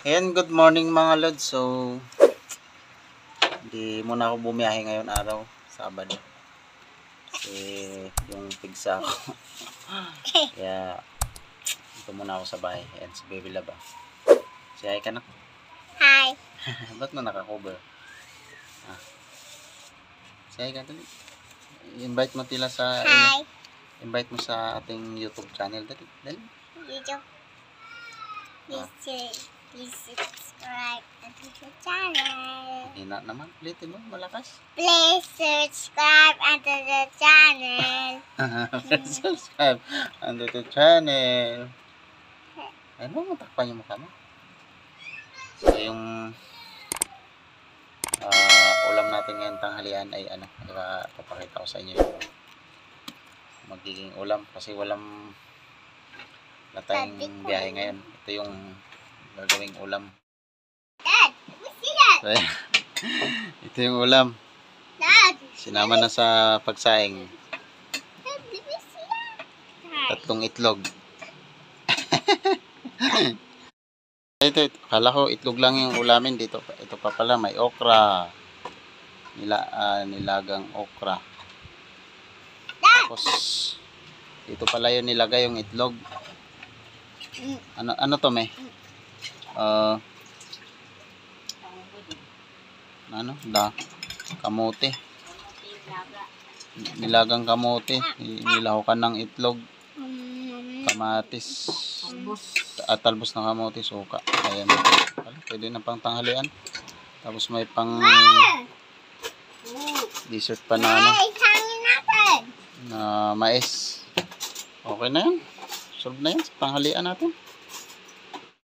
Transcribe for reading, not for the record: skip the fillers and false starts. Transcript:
Ayan, good morning mga lods. So, hindi muna ako bumiyahe ngayon araw, Sabado. Kasi yung pigsa ko. Kaya, ito muna ako sa bahay. Ayan, si Baby Lab. Si Hi ka na. Hi. Ba't mo nakakover? Si Hi ka dali. Invite mo tila sa... Hi. Invite mo sa ating YouTube channel. Dali. Dali. YouTube. Please subscribe to the channel. Hina naman. Ulitin mo. Malakas. Please subscribe to the channel. Subscribe to the channel. Ano mo, takpan yung mukha mo. So, yung ulam natin ngayon tanghalian ay ano, papakita ko sa inyo yung magiging ulam kasi wala tayong biyahe ngayon. Ito yung gagawing ulam. Dad, what's that? So, ito yung ulam. Dad. Sinama na sa pagsaing. Dad, let me see that. 3 itlog. Ito, akala ko itlog lang yung ulamin dito. Ito pa pala, may okra. Nilagang okra. Tapos, dito pala yun nilagay yung itlog. Ano to, may? Kamote. Nilagang kamote. Nilahukan ng itlog. Kamatis. At talbos ng kamote, suka. Ayan. Pwede na pang tanghalian. Tapos may pang dessert pa na ano. Na mais. Okay na yan. Solve na yan sa tanghalian natin.